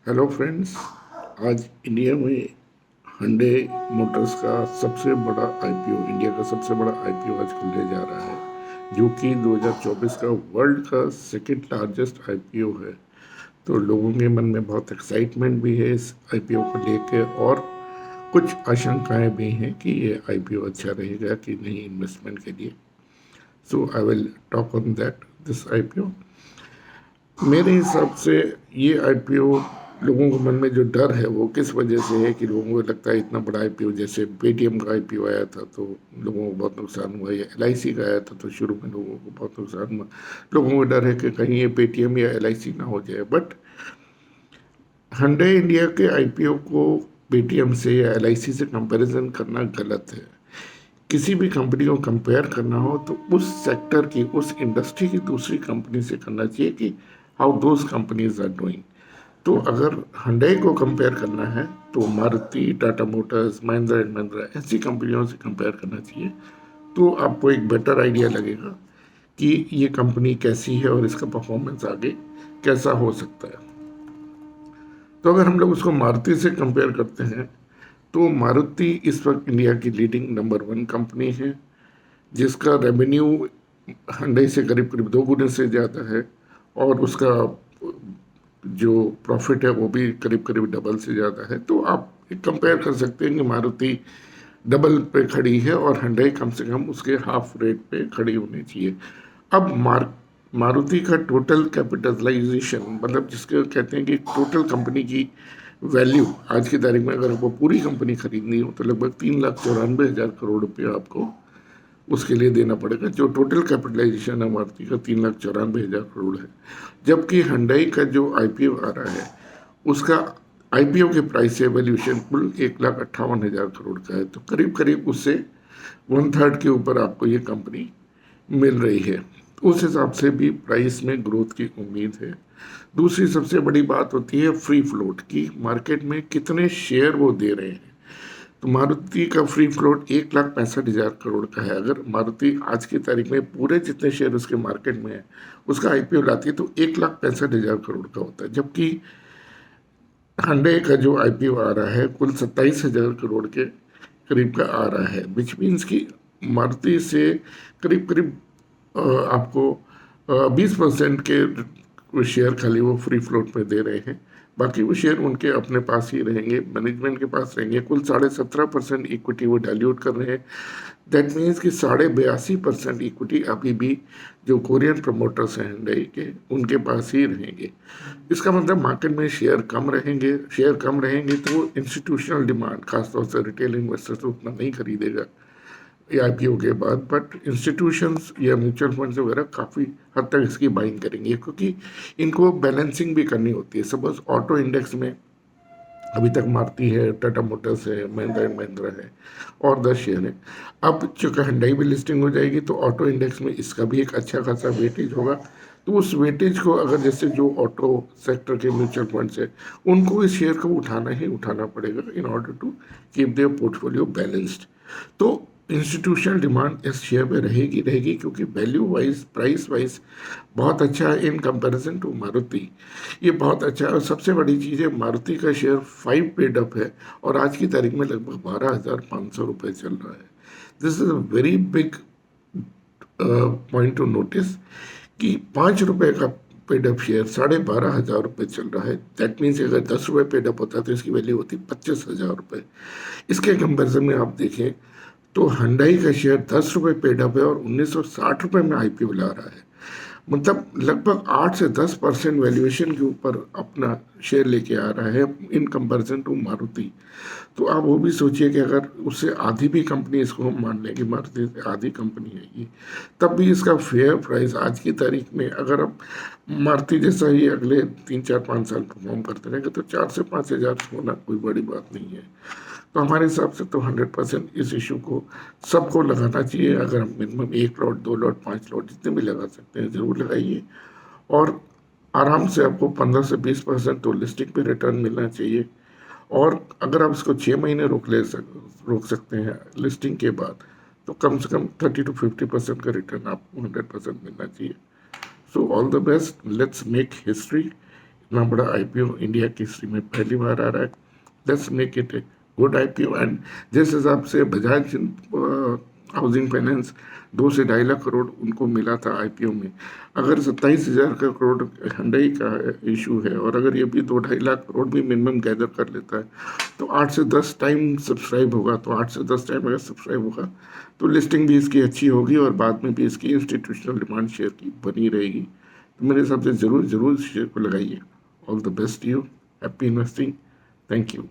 Hello friends. आज India में hyundai Motors का सबसे बड़ा आईपीओ, इंडिया का सबसे बड़ा आईपीओ आज खुलने जा रहा है, जो कि 2024 का वर्ल्ड का सेकंड लार्जेस्ट आईपीओ है। तो लोगों के मन में बहुत एक्साइटमेंट भी है इस आईपीओ को लेकर, और कुछ आशंकाएं भी हैं कि ये आईपीओ अच्छा रहेगा कि नहीं इन्वेस्टमेंट के लिए। So I will talk on that this IPO. मेरे हिसाब से ये आईपीओ, लोगों के मन में जो डर है वो किस वजह से है कि लोगों को लगता है इतना बड़ा आईपीओ, जैसे पेटीएम का आईपीओ आया था तो लोगों को बहुत नुकसान हुआ, या एलआईसी का आया था तो शुरू में लोगों को बहुत नुकसान हुआ। लोगों को डर है कि कहीं ये पेटीएम या एलआईसी ना हो जाए। बट Hyundai इंडिया के आईपीओ को पेटीएम से या एलआईसी से कंपैरिजन करना गलत है। किसी भी कंपनी को कंपेयर करना हो तो उस सेक्टर की, उस इंडस्ट्री की दूसरी कंपनी से करना चाहिए कि how those companies are doing. तो अगर Hyundai को कंपेयर करना है तो मारुति, टाटा मोटर्स, महिंद्रा एंड महिंद्रा ऐसी कंपनियों से कंपेयर करना चाहिए। तो आपको एक बेटर आइडिया लगेगा कि ये कंपनी कैसी है और इसका परफॉर्मेंस आगे कैसा हो सकता है। तो अगर हम लोग उसको मारुति से कंपेयर करते हैं तो मारुति इस वक्त इंडिया की लीडिंग नंबर 1 कंपनी है, जिसका रेवेन्यू Hyundai से करीब करीब 2 गुने से ज़्यादा है, और उसका जो प्रॉफिट है वो भी करीब करीब डबल से ज़्यादा है। तो आप कंपेयर कर सकते हैं कि मारुति डबल पे खड़ी है और Hyundai कम से कम उसके हाफ रेट पे खड़ी होनी चाहिए। अब मारुति का टोटल कैपिटलाइजेशन, मतलब जिसके कहते हैं कि टोटल कंपनी की वैल्यू आज की तारीख में अगर आपको पूरी कंपनी खरीदनी हो तो लगभग 3,94,000 करोड़ रुपया आपको उसके लिए देना पड़ेगा। जो टोटल कैपिटलाइजेशन है मारुति का 3,94,000 करोड़ है। जबकि Hyundai का जो आईपीओ आ रहा है उसका आईपीओ के प्राइस से वैल्यूएशन कुल 1,58,000 करोड़ का है। तो करीब करीब उससे 1/3 के ऊपर आपको ये कंपनी मिल रही है। उस हिसाब से भी प्राइस में ग्रोथ की उम्मीद है। दूसरी सबसे बड़ी बात होती है फ्री फ्लोट की, मार्केट में कितने शेयर वो दे रहे हैं। तो मारुति का फ्री फ्लोट 1,65,000 करोड़ का है। अगर मारुति आज की तारीख में पूरे जितने शेयर उसके मार्केट में है उसका आईपीओ लाती है तो 1,65,000 करोड़ का होता है। जबकि Hyundai का जो आईपीओ आ रहा है कुल 27,000 करोड़ के करीब का आ रहा है, विच मीन्स कि मारुति से करीब करीब आपको 20% के शेयर खाली वो फ्री फ्लोट में दे रहे हैं। बाकी वो शेयर उनके अपने पास ही रहेंगे, मैनेजमेंट के पास रहेंगे। कुल 17.5% इक्विटी वो डाइल्यूट कर रहे हैं। दैट मीन्स कि 82% इक्विटी अभी भी जो कोरियन प्रमोटर्स हैं Hyundai के, उनके पास ही रहेंगे। इसका मतलब मार्केट में शेयर कम रहेंगे तो इंस्टीट्यूशनल डिमांड, खासतौर से रिटेल इन्वेस्टर तो उतना नहीं खरीदेगा आईपीओ के बाद। बट इंस्टीट्यूशंस या म्यूचुअल फंड्स वगैरह काफ़ी हद तक इसकी बाइंग करेंगे, क्योंकि इनको बैलेंसिंग भी करनी होती है। सपोज ऑटो इंडेक्स में अभी तक मारुति है, टाटा मोटर्स है, महिंद्रा एंड महिंद्रा है और 10 शेयर है। अब चूँकि Hyundai भी लिस्टिंग हो जाएगी तो ऑटो इंडेक्स में इसका भी एक अच्छा खासा वेटेज होगा। तो उस वेटेज को अगर, जैसे जो ऑटो सेक्टर के म्यूचुअल फंड्स है, उनको इस शेयर को उठाना ही उठाना पड़ेगा in order to keep their portfolio balanced. तो इंस्टीट्यूशनल डिमांड इस शेयर में रहेगी रहेगी, क्योंकि वैल्यू वाइज, प्राइस वाइज बहुत अच्छा है इन कंपैरिजन टू मारुति। ये बहुत अच्छा है। और सबसे बड़ी चीज़ है, मारुति का शेयर 5 पेड अप है और आज की तारीख में लगभग 12,500 रुपये चल रहा है। This is a very big point two notice कि 5 रुपये का पेडअप शेयर 12,500 रुपये चल रहा है। दैट मीन्स अगर 10 रुपये पेडअप होता है तो इसकी वैल्यू होती 25,000 रुपये। इसके कंपैरिजन में आप देखें तो Hyundai का शेयर 10 रुपये पेडअप है और 1,960 रुपये में आईपीओ ला रहा है। मतलब लगभग 8 से 10% वैल्यूएशन के ऊपर अपना शेयर लेके आ रहा है इन कंपैरिजन टू मारुति। तो आप वो भी सोचिए कि अगर उससे आधी भी कंपनी, इसको हम मान लें कि मारुति से आधी कंपनी है ये, तब भी इसका फेयर प्राइस आज की तारीख में, अगर आप मारुति जैसा ही अगले 3, 4, 5 साल परफॉर्म करते रहेंगे तो 4 से 5 हज़ार होना कोई बड़ी बात नहीं है। तो हमारे हिसाब से तो 100% इस इशू को सबको लगाना चाहिए। अगर हम मिनिमम 1 लॉट, 2 लॉट, 5 लॉट जितने भी लगा सकते हैं ज़रूर लगाइए, और आराम से आपको 15 से 20% तो लिस्टिंग पे रिटर्न मिलना चाहिए। और अगर आप इसको 6 महीने रोक सकते हैं लिस्टिंग के बाद, तो कम से कम 30 to 50% का रिटर्न आपको 100% मिलना चाहिए। So all the best, let's make history इतना बड़ा आईपीओ इंडिया की हिस्ट्री में पहली बार आ रहा है। Let's make it a good IPO. And जिस हिसाब से बजाज हाउसिंग फाइनेंस 2 से 2.5 लाख करोड़ उनको मिला था आईपीओ में, अगर 27,000 का करोड़ हुंडई का इशू है और अगर ये भी 2-2.5 लाख करोड़ भी मिनिमम गैदर कर लेता है तो 8 से 10 टाइम सब्सक्राइब होगा। तो 8 से 10 टाइम अगर सब्सक्राइब होगा तो लिस्टिंग भी इसकी अच्छी होगी और बाद में भी इसकी इंस्टीट्यूशनल डिमांड शेयर की बनी रहेगी। तो मेरे हिसाब से ज़रूर ज़रूर शेयर को लगाइए। All the best you, happy investing, thank you.